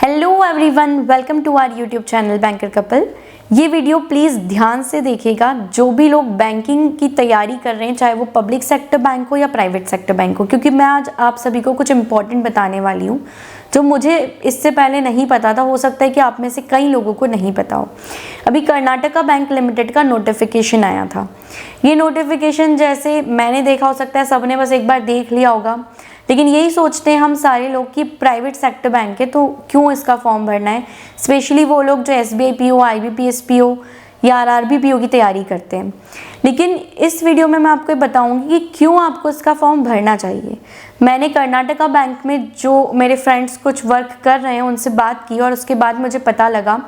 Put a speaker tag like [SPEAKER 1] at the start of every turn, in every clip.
[SPEAKER 1] Hello everyone, welcome to our YouTube channel banker couple. ये वीडियो please ध्यान से देखिएगा। जो भी लोग बैंकिंग की तैयारी कर रहे हैं, चाहे वो पब्लिक सेक्टर बैंक हो या प्राइवेट सेक्टर बैंक हो, क्योंकि मैं आज आप सभी को कुछ इंपॉर्टेंट बताने वाली हूँ जो मुझे इससे पहले नहीं पता था। हो सकता है कि आप में से कई लोगों को नहीं पता हो। अभी कर्नाटका बैंक लिमिटेड का नोटिफिकेशन आया था। ये नोटिफिकेशन जैसे मैंने देखा, हो सकता है सबने बस एक बार देख लिया होगा, लेकिन यही सोचते हैं हम सारे लोग कि प्राइवेट सेक्टर बैंक है तो क्यों इसका फॉर्म भरना है। स्पेशली वो लोग जो SBI PO, IBPS PO या RRB PO की तैयारी करते हैं। लेकिन इस वीडियो में मैं आपको बताऊंगी कि क्यों आपको इसका फॉर्म भरना चाहिए। मैंने कर्नाटका बैंक में जो मेरे फ्रेंड्स कुछ वर्क कर रहे हैं उनसे बात की और उसके बाद मुझे पता लगा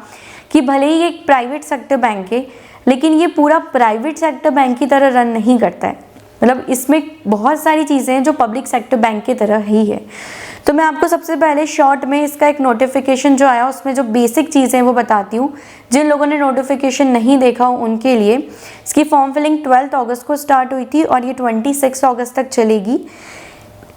[SPEAKER 1] कि भले ही एक प्राइवेट सेक्टर बैंक है, लेकिन ये पूरा प्राइवेट सेक्टर बैंक की तरह रन नहीं करता है। मतलब इसमें बहुत सारी चीज़ें हैं जो पब्लिक सेक्टर बैंक की तरह ही है। तो मैं आपको सबसे पहले शॉर्ट में इसका एक नोटिफिकेशन जो आया उसमें जो बेसिक चीज़ें हैं वो बताती हूँ। जिन लोगों ने नोटिफिकेशन नहीं देखा हो उनके लिए इसकी फॉर्म फिलिंग 12 अगस्त को स्टार्ट हुई थी और ये 26 अगस्त तक चलेगी।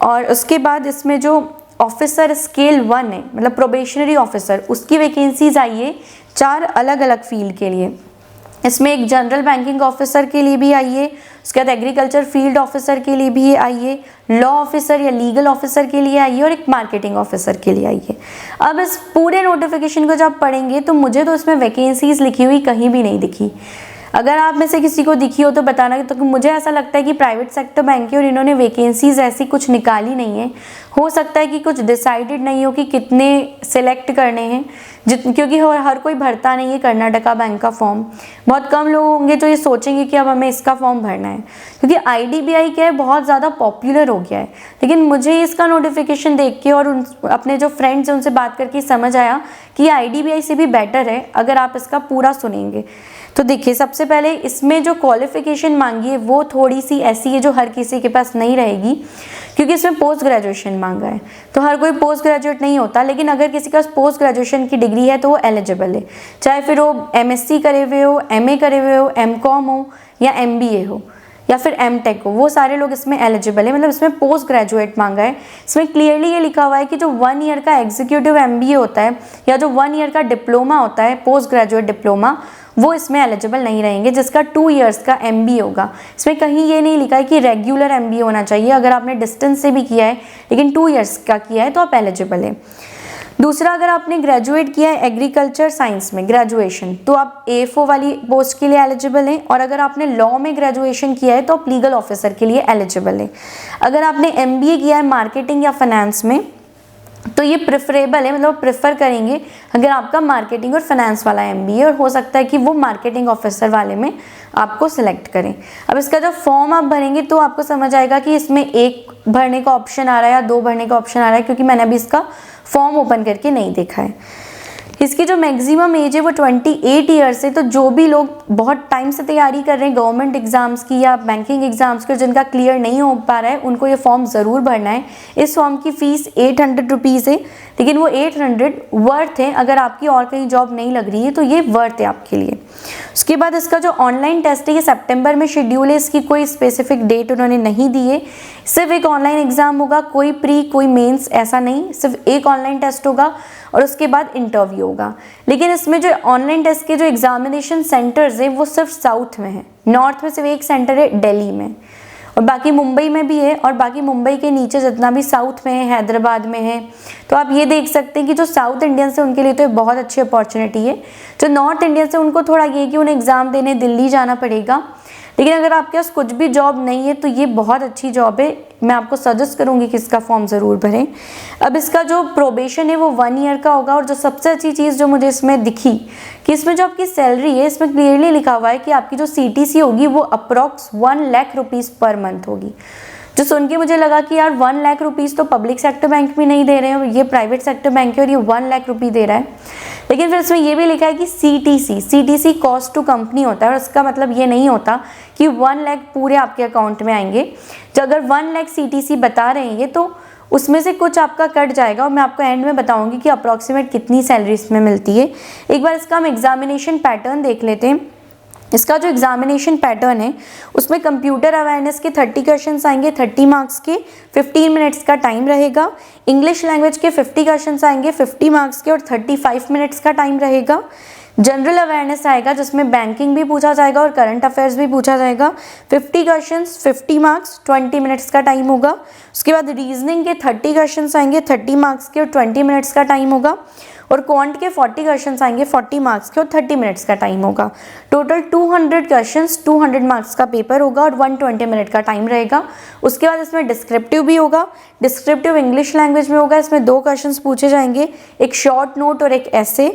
[SPEAKER 1] और उसके बाद इसमें जो ऑफिसर स्केल 1 है, मतलब प्रोबेशनरी ऑफिसर, उसकी वैकेंसीज आई है 4 अलग अलग फील्ड के लिए। इसमें एक जनरल बैंकिंग ऑफिसर के लिए भी आई है, उसके बाद एग्रीकल्चर फील्ड ऑफिसर के लिए भी आई है, लॉ ऑफिसर या लीगल ऑफिसर के लिए आई है और एक मार्केटिंग ऑफिसर के लिए आई है। अब इस पूरे नोटिफिकेशन को जब पढ़ेंगे तो मुझे तो इसमें वैकेंसीज लिखी हुई कहीं भी नहीं दिखी। अगर आप में से किसी को दिखी हो तो बताना। तो मुझे ऐसा लगता है कि प्राइवेट सेक्टर बैंक है और इन्होंने वैकेंसीज ऐसी कुछ निकाली नहीं है। हो सकता है कि कुछ डिसाइडेड नहीं हो कि कितने सिलेक्ट करने हैं, क्योंकि हर कोई भरता नहीं है कर्नाटका बैंक का फॉर्म। बहुत कम लोग होंगे जो ये सोचेंगे कि अब हमें इसका फॉर्म भरना है, क्योंकि IDBI क्या है, बहुत ज़्यादा पॉपुलर हो गया है। लेकिन मुझे इसका नोटिफिकेशन देख के और अपने जो फ्रेंड्स हैं उनसे बात करके समझ आया कि IDBI से भी बेटर है अगर आप इसका पूरा सुनेंगे। तो देखिए, सबसे पहले इसमें जो क्वालिफिकेशन मांगी है वो थोड़ी सी ऐसी है जो हर किसी के पास नहीं रहेगी, क्योंकि इसमें पोस्ट ग्रेजुएशन मांगा है। तो हर कोई पोस्ट ग्रेजुएट नहीं होता, लेकिन अगर किसी के पास पोस्ट ग्रेजुएशन की डिग्री है तो वो एलिजिबल है। चाहे फिर वो MSc करे हुए हो, MA करे हुए हो, MCOM हो या MBA हो या फिर MTech हो, वो सारे लोग इसमें एलिजिबल है। मतलब इसमें पोस्ट ग्रेजुएट मांगा है। इसमें क्लियरली ये लिखा हुआ है कि जो 1 ईयर का एग्जीक्यूटिव MBA होता है या जो 1 ईयर का डिप्लोमा होता है, पोस्ट ग्रेजुएट डिप्लोमा, वो इसमें एलिजिबल नहीं रहेंगे। जिसका 2 इयर्स का MBA होगा, इसमें कहीं ये नहीं लिखा है कि रेगुलर MBA होना चाहिए। अगर आपने डिस्टेंस से भी किया है लेकिन 2 इयर्स का किया है तो आप एलिजिबल है। दूसरा, अगर आपने ग्रेजुएट किया है एग्रीकल्चर साइंस में ग्रेजुएशन, तो आप AFO वाली पोस्ट के लिए एलिजिबल हैं। और अगर आपने लॉ में ग्रेजुएशन किया है तो आप लीगल ऑफिसर के लिए एलिजिबल है। अगर आपने MBA किया है मार्केटिंग या फाइनेंस में तो ये प्रेफरेबल है, मतलब प्रेफर करेंगे अगर आपका मार्केटिंग और फाइनेंस वाला MBA, और हो सकता है कि वो मार्केटिंग ऑफिसर वाले में आपको सिलेक्ट करें। अब इसका जब फॉर्म आप भरेंगे तो आपको समझ आएगा कि इसमें 1 भरने का ऑप्शन आ रहा है या 2 भरने का ऑप्शन आ रहा है, क्योंकि मैंने अभी इसका फॉर्म ओपन करके नहीं देखा है। इसकी जो मैक्सिमम एज है वो 28 ईयर्स है। तो जो भी लोग बहुत टाइम से तैयारी कर रहे हैं गवर्नमेंट एग्जाम्स की या बैंकिंग एग्जाम्स की, जिनका क्लियर नहीं हो पा रहा है, उनको ये फॉर्म ज़रूर भरना है। इस फॉर्म की फ़ीस 800 रुपीज़ है, लेकिन वो 800 वर्थ है। अगर आपकी और कहीं जॉब नहीं लग रही है तो ये वर्थ है आपके लिए। उसके बाद इसका जो ऑनलाइन टेस्ट है ये सितंबर में शेड्यूल है। इसकी कोई स्पेसिफिक डेट उन्होंने नहीं दी है। सिर्फ एक ऑनलाइन एग्जाम होगा, कोई प्री कोई मेंस ऐसा नहीं, सिर्फ एक ऑनलाइन टेस्ट होगा और उसके बाद इंटरव्यू होगा। लेकिन इसमें जो ऑनलाइन टेस्ट के जो एग्जामिनेशन सेंटर्स हैं वो सिर्फ साउथ में है। नॉर्थ में सिर्फ एक सेंटर है दिल्ली में, और बाकी मुंबई में भी है, और बाकी मुंबई के नीचे जितना भी साउथ में है, हैदराबाद में है। तो आप ये देख सकते हैं कि जो साउथ इंडियंस है उनके लिए तो बहुत अच्छी अपॉर्चुनिटी है। जो नॉर्थ इंडियंस है उनको थोड़ा ये कि उन्हें एग्ज़ाम देने दिल्ली जाना पड़ेगा। लेकिन अगर आपके पास कुछ भी जॉब नहीं है तो ये बहुत अच्छी जॉब है। मैं आपको सजेस्ट करूंगी कि इसका फॉर्म ज़रूर भरें। अब इसका जो प्रोबेशन है वो 1 ईयर का होगा। और जो सबसे अच्छी चीज़ जो मुझे इसमें दिखी कि इसमें जो आपकी सैलरी है, इसमें क्लियरली लिखा हुआ है कि आपकी जो CTC होगी वो approx 1 lakh rupees per month होगी। जो सुन के मुझे लगा कि यार 1 लाख रुपीज़ तो पब्लिक सेक्टर बैंक में नहीं दे रहे हैं, ये प्राइवेट सेक्टर बैंक है और ये 1 लाख रुपये दे रहा है। लेकिन फिर इसमें ये भी लिखा है कि CTC कॉस्ट टू कंपनी होता है, और इसका मतलब ये नहीं होता कि 1 लाख पूरे आपके अकाउंट में आएंगे। जो अगर 1 लाख CTC बता रहे हैं ये, तो उसमें से कुछ आपका कट जाएगा और मैं आपको एंड में बताऊंगी कि अप्रॉक्सीमेट कितनी सैलरी इसमें मिलती है। एक बार इसका हम एग्जामिनेशन पैटर्न देख लेते हैं। इसका जो एग्जामिनेशन पैटर्न है उसमें कंप्यूटर अवेयरनेस के 30 क्वेश्चंस आएंगे 30 मार्क्स के, 15 मिनट्स का टाइम रहेगा। इंग्लिश लैंग्वेज के 50 क्वेश्चंस आएंगे 50 मार्क्स के और 35 मिनट्स का टाइम रहेगा। जनरल अवेयरनेस आएगा जिसमें बैंकिंग भी पूछा जाएगा और करंट अफेयर्स भी पूछा जाएगा। 50 क्वेश्चंस 50 मार्क्स 20 मिनट्स का टाइम होगा। उसके बाद रीजनिंग के 30 क्वेश्चंस आएंगे 30 मार्क्स के और 20 मिनट्स का टाइम होगा। और क्वांट के 40 क्वेश्चंस आएंगे 40 मार्क्स के और 30 मिनट्स का टाइम होगा। टोटल 200 क्वेश्चंस 200 मार्क्स का पेपर होगा और 120 मिनट का टाइम रहेगा। उसके बाद इसमें डिस्क्रिप्टिव भी होगा। डिस्क्रिप्टिव इंग्लिश लैंग्वेज में होगा। इसमें 2 क्वेश्चंस पूछे जाएंगे, एक शॉर्ट नोट और एक ऐसे।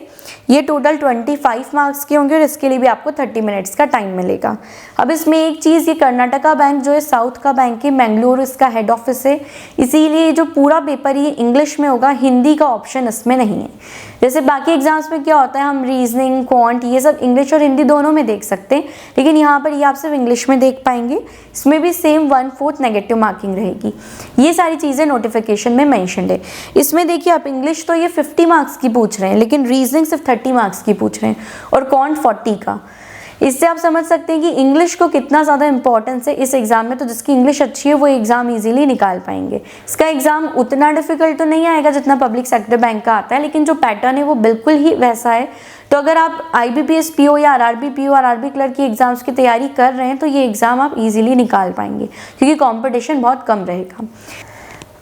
[SPEAKER 1] ये टोटल 25 मार्क्स के होंगे और इसके लिए भी आपको 30 मिनट्स का टाइम मिलेगा। अब इसमें एक चीज़, ये कर्नाटका बैंक जो है साउथ का बैंक है, मैंगलोर इसका हेड ऑफिस है, इसीलिए जो पूरा पेपर ये इंग्लिश में होगा, हिंदी का ऑप्शन इसमें नहीं है। जैसे बाकी एग्जाम्स में क्या होता है, हम रीजनिंग क्वांट ये सब इंग्लिश और हिंदी दोनों में देख सकते हैं, लेकिन यहाँ पर ये आप सिर्फ इंग्लिश में देख पाएंगे। इसमें भी सेम 1/4 नेगेटिव मार्किंग रहेगी। ये सारी चीज़ें नोटिफिकेशन में मेंशन्ड है। इसमें देखिए आप इंग्लिश तो ये 50 मार्क्स की पूछ रहे हैं, लेकिन रीजनिंग सिर्फ 30 मार्क्स की पूछ रहे हैं और क्वांट 40 का। इससे आप समझ सकते हैं कि इंग्लिश को कितना ज़्यादा इंपॉर्टेंस है इस एग्ज़ाम में। तो जिसकी इंग्लिश अच्छी है वो एग्ज़ाम इजीली निकाल पाएंगे। इसका एग्ज़ाम उतना डिफिकल्ट तो नहीं आएगा जितना पब्लिक सेक्टर बैंक का आता है, लेकिन जो पैटर्न है वो बिल्कुल ही वैसा है। तो अगर आप IBPS PO या RRB PO RRB क्लर्क की एग्ज़ाम्स की तैयारी कर रहे हैं तो ये एग्ज़ाम आप ईजिली निकाल पाएंगे, क्योंकि कॉम्पिटिशन बहुत कम रहेगा।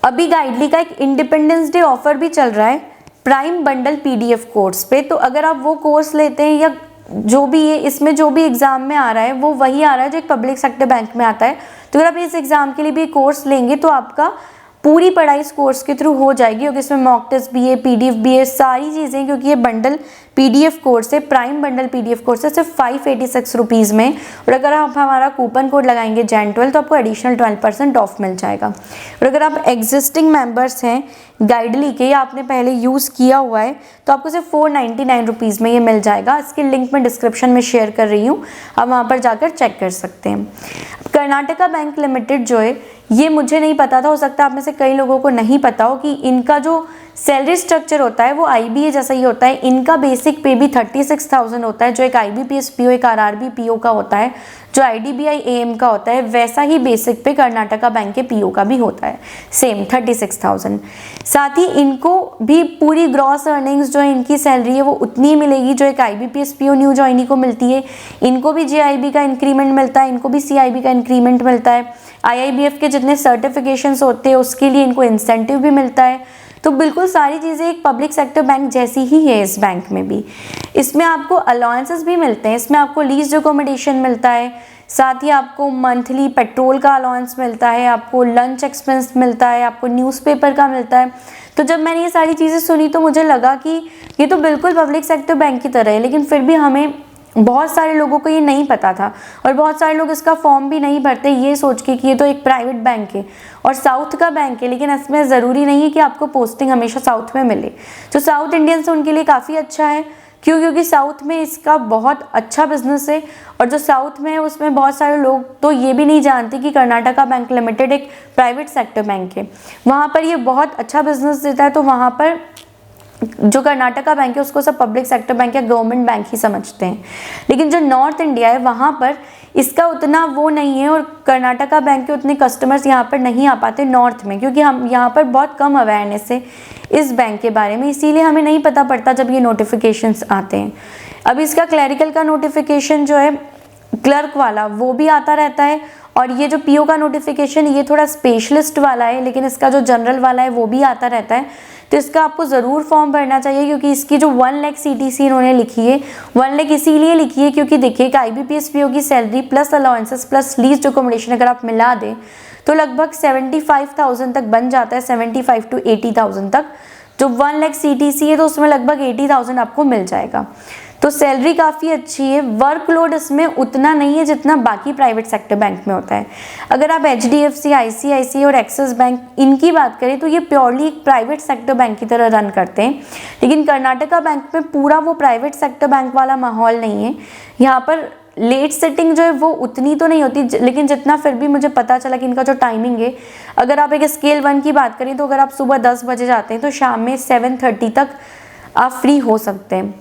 [SPEAKER 1] अभी गाइडली का एक इंडिपेंडेंस डे ऑफर भी चल रहा है प्राइम बंडल PDF कोर्स पे। तो अगर आप वो कोर्स लेते हैं या जो भी है, इसमें जो भी एग्जाम में आ रहा है वो वही आ रहा है जो एक पब्लिक सेक्टर बैंक में आता है। तो अगर आप इस एग्जाम के लिए भी कोर्स लेंगे तो आपका पूरी पढ़ाई इस कोर्स के थ्रू हो जाएगी, क्योंकि इसमें मॉक टेस्ट भी है, PDF भी है, सारी चीज़ें, क्योंकि ये बंडल PDF कोर्स है, प्राइम बंडल PDF कोर्स है, सिर्फ 586 रुपीज़ में। और अगर आप हमारा कूपन कोड लगाएंगे JAN12 तो आपको एडिशनल 12% ऑफ मिल जाएगा। और अगर आप एग्जिस्टिंग मेंबर्स हैं गाइडली के या आपने पहले यूज़ किया हुआ है तो आपको सिर्फ 499 रुपीज़ में ये मिल जाएगा। इसकी लिंक मैं डिस्क्रिप्शन में शेयर कर रही हूँ, आप वहाँ पर जाकर चेक कर सकते हैं। कर्नाटका बैंक लिमिटेड जो है, ये मुझे नहीं पता था, हो सकता है आप में से कई लोगों को नहीं पता हो कि इनका जो सैलरी स्ट्रक्चर होता है वो IBA जैसा ही होता है। इनका बेसिक पे भी 36,000 होता है, जो एक IBPS PO एक RRB PO का होता है, जो IDBI AM का होता है, वैसा ही बेसिक पे कर्नाटका बैंक के PO का भी होता है, सेम 36,000। साथ ही इनको भी पूरी ग्रॉस अर्निंग्स जो है इनकी सैलरी है वो उतनी ही मिलेगी जो एक IBPS PO न्यू जॉइनी को मिलती है। इनको भी JIB का इंक्रीमेंट मिलता है, इनको भी CIB का इंक्रीमेंट मिलता है। IIBF के जितने सर्टिफिकेशंस होते हैं उसके लिए इनको इंसेंटिव भी मिलता है। तो बिल्कुल सारी चीज़ें एक पब्लिक सेक्टर बैंक जैसी ही है इस बैंक में भी। इसमें आपको अलाउंसेस भी मिलते हैं, इसमें आपको लीज अकोमोडेशन मिलता है, साथ ही आपको मंथली पेट्रोल का अलाउंस मिलता है, आपको लंच एक्सपेंस मिलता है, आपको न्यूज़पेपर का मिलता है। तो जब मैंने ये सारी चीज़ें सुनी तो मुझे लगा कि ये तो बिल्कुल पब्लिक सेक्टर बैंक की तरह है, लेकिन फिर भी हमें बहुत सारे लोगों को ये नहीं पता था और बहुत सारे लोग इसका फॉर्म भी नहीं भरते ये सोच के कि ये तो एक प्राइवेट बैंक है और साउथ का बैंक है, लेकिन इसमें ज़रूरी नहीं है कि आपको पोस्टिंग हमेशा साउथ में मिले। जो साउथ इंडियंस हैं उनके लिए काफ़ी अच्छा है, क्योंकि साउथ में इसका बहुत अच्छा बिजनेस है। और जो साउथ में है उसमें बहुत सारे लोग तो ये भी नहीं जानते कि कर्नाटका बैंक लिमिटेड एक प्राइवेट सेक्टर बैंक है, वहाँ पर ये बहुत अच्छा बिजनेस देता है। तो वहाँ पर जो कर्नाटका बैंक है उसको सब पब्लिक सेक्टर बैंक या गवर्नमेंट बैंक ही समझते हैं, लेकिन जो नॉर्थ इंडिया है वहाँ पर इसका उतना वो नहीं है और कर्नाटका बैंक के उतने कस्टमर्स यहाँ पर नहीं आ पाते नॉर्थ में, क्योंकि हम यहाँ पर बहुत कम अवेयरनेस है इस बैंक के बारे में, इसीलिए हमें नहीं पता पड़ता जब ये नोटिफिकेशंस आते हैं। अब इसका क्लैरिकल का नोटिफिकेशन जो है क्लर्क वाला वो भी आता रहता है, और ये जो PO का नोटिफिकेशन ये थोड़ा स्पेशलिस्ट वाला है, लेकिन इसका जो जनरल वाला है वो भी आता रहता है। तो इसका आपको ज़रूर फॉर्म भरना चाहिए, क्योंकि इसकी जो 1 लाख CTC इन्होंने लिखी है 1 लाख इसीलिए लिखी है क्योंकि देखिए कि IBPS PO की salary plus allowances plus lease accommodation अगर आप मिला दें तो लगभग 75,000 तक बन जाता है, 75 to 80,000 तक। जो 1 लाख CTC है तो उसमें लगभग 80,000 आपको मिल जाएगा। तो सैलरी काफ़ी अच्छी है। वर्कलोड इसमें उतना नहीं है जितना बाकी प्राइवेट सेक्टर बैंक में होता है। अगर आप HDFC, ICICI और एक्सिस बैंक इनकी बात करें तो ये प्योरली एक प्राइवेट सेक्टर बैंक की तरह रन करते हैं, लेकिन कर्नाटका बैंक में पूरा वो प्राइवेट सेक्टर बैंक वाला माहौल नहीं है। यहाँ पर लेट सेटिंग जो है वो उतनी तो नहीं होती, लेकिन जितना फिर भी मुझे पता चला कि इनका जो टाइमिंग है, अगर आप एक स्केल 1 की बात करें तो अगर आप सुबह 10 बजे जाते हैं तो शाम में 7:30 तक आप फ्री हो सकते हैं।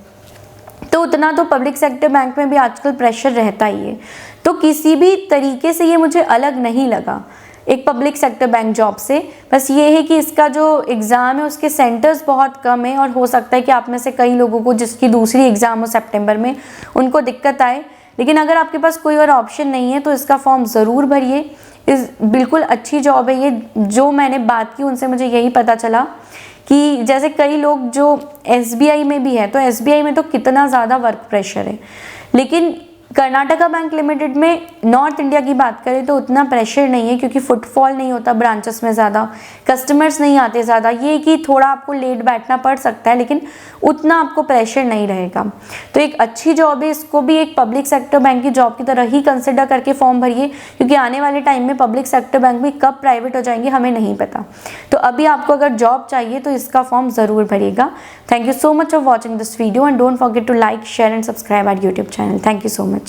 [SPEAKER 1] तो उतना तो पब्लिक सेक्टर बैंक में भी आजकल प्रेशर रहता ही है। तो किसी भी तरीके से ये मुझे अलग नहीं लगा एक पब्लिक सेक्टर बैंक जॉब से। बस ये है कि इसका जो एग्ज़ाम है उसके सेंटर्स बहुत कम है और हो सकता है कि आप में से कई लोगों को जिसकी दूसरी एग्ज़ाम हो सितंबर में उनको दिक्कत आए। लेकिन अगर आपके पास कोई और ऑप्शन नहीं है तो इसका फॉर्म ज़रूर भरिए। बिल्कुल अच्छी जॉब है ये। जो मैंने बात की उनसे मुझे यही पता चला कि जैसे कई लोग जो SBI में भी है, तो SBI में तो कितना ज़्यादा वर्क प्रेशर है, लेकिन कर्नाटका बैंक लिमिटेड में नॉर्थ इंडिया की बात करें तो उतना प्रेशर नहीं है क्योंकि फुटफॉल नहीं होता ब्रांचेस में ज़्यादा, कस्टमर्स नहीं आते ज़्यादा। ये कि थोड़ा आपको लेट बैठना पड़ सकता है लेकिन उतना आपको प्रेशर नहीं रहेगा। तो एक अच्छी जॉब है, इसको भी एक पब्लिक सेक्टर बैंक की जॉब की तरह ही कंसिडर करके फॉर्म भरिए, क्योंकि आने वाले टाइम में पब्लिक सेक्टर बैंक भी कब प्राइवेट हो जाएंगे हमें नहीं पता। तो अभी आपको अगर जॉब चाहिए तो इसका फॉर्म ज़रूर भरिएगा। Thank you so much for watching this video and don't forget to like, share and subscribe our YouTube channel. Thank you so much.